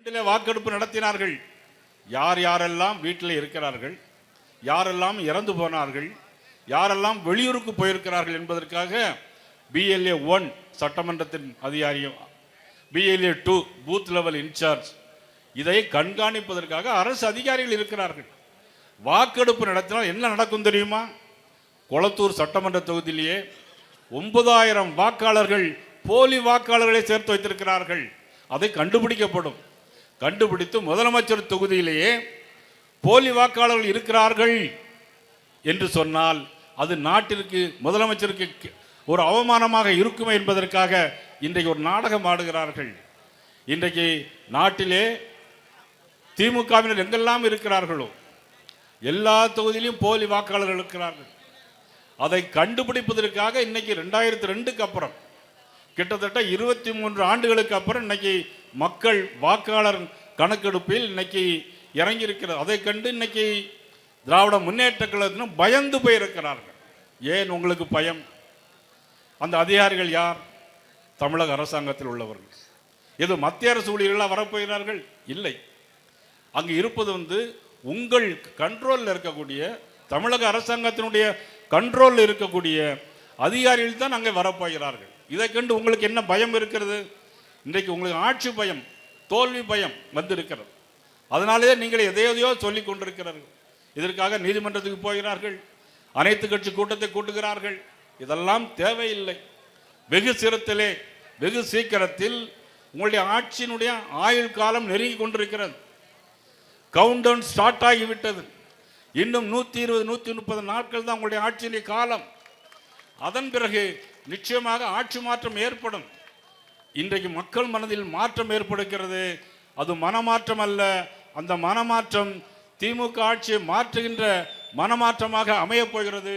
வாக்கெடுப்பு நடத்தினார்கள். யார் யாரெல்லாம் வீட்டில் இருக்கிறார்கள், யாரெல்லாம் இறந்து போனார்கள், யாரெல்லாம் வெளியூருக்கு போயிருக்கிறார்கள் என்பதற்காக BLA 1 சட்டமன்றத்தின் அதிகாரியும், BLA 2 பூத் லெவல் இன்சார்ஜ், இதை கண்காணிப்பதற்காக அரசு அதிகாரிகள் இருக்கிறார்கள். வாக்கெடுப்பு நடத்தினால் என்ன நடக்கும் தெரியுமா? கொளத்தூர் சட்டமன்ற தொகுதியிலேயே 9000 வாக்காளர்கள் போலி வாக்காளர்களை சேர்த்து வைத்திருக்கிறார்கள். அதை கண்டுபிடிக்கப்படும். கண்டுபிடித்து முதலமைச்சர் தொகுதியிலேயே போலி வாக்காளர்கள் இருக்கிறார்கள் என்று சொன்னால் அது நாட்டிற்கு, முதலமைச்சருக்கு ஒரு அவமானமாக இருக்குமே என்பதற்காக இன்றைக்கு ஒரு நாடகம் ஆடுகிறார்கள். இன்றைக்கு நாட்டிலே திமுகவினர் எங்கெல்லாம் இருக்கிறார்களோ எல்லா தொகுதியிலும் போலி வாக்காளர்கள் இருக்கிறார்கள். அதை கண்டுபிடிப்பதற்காக இன்னைக்கு 2002க்கு அப்புறம் கிட்டத்தட்ட 23 ஆண்டுகளுக்கு அப்புறம் இன்னைக்கு மக்கள் வாக்காளர் கணக்கெடுப்பில் இன்னைக்கு இறங்கி இருக்கிறது. அதை கண்டு இன்னைக்கு திராவிட முன்னேற்ற கழகத்திலும் பயந்து போயிருக்கிறார்கள். ஏன் உங்களுக்கு பயம்? அந்த அதிகாரிகள் யார்? தமிழக அரசாங்கத்தில் உள்ளவர்கள். இது மத்திய அரசு ஊழியர்களாக வரப்போகிறார்கள்? இல்லை. அங்கு இருப்பது உங்கள் கண்ட்ரோலில் இருக்கக்கூடிய, தமிழக அரசாங்கத்தினுடைய கண்ட்ரோலில் இருக்கக்கூடிய அதிகாரிகள் தான் அங்கே வரப்போகிறார்கள். இதை கண்டு உங்களுக்கு என்ன பயம் இருக்கிறது? இன்றைக்கு உங்களுக்கு ஆட்சி பயம், தோல்வி பயம் வந்திருக்கிறது. அதனாலே நீங்கள் எதையோ சொல்லி கொண்டிருக்கிறார்கள். இதற்காக நீதிமன்றத்துக்கு போகிறார்கள், அனைத்து கட்சி கூட்டத்தை கூட்டுகிறார்கள். இதெல்லாம் தேவையில்லை. வெகு சீக்கிரத்தில் உங்களுடைய ஆட்சியினுடைய ஆயுள் காலம் நெருங்கி கொண்டிருக்கிறது. கவுண்டவுன் ஸ்டார்ட் ஆகிவிட்டது. இன்னும் 120 130 நாட்கள் தான் உங்களுடைய ஆட்சியினுடைய காலம். அதன் பிறகு நிச்சயமாக ஆட்சி மாற்றம் ஏற்படும். இன்றைக்கு மக்கள் மனதில் மாற்றம் ஏற்படுகிறது. அது மனமாற்றம் அல்ல. அந்த மனமாற்றம் திமுக ஆட்சியை மாற்றுகின்ற மனமாற்றமாக அமையப் போகிறது.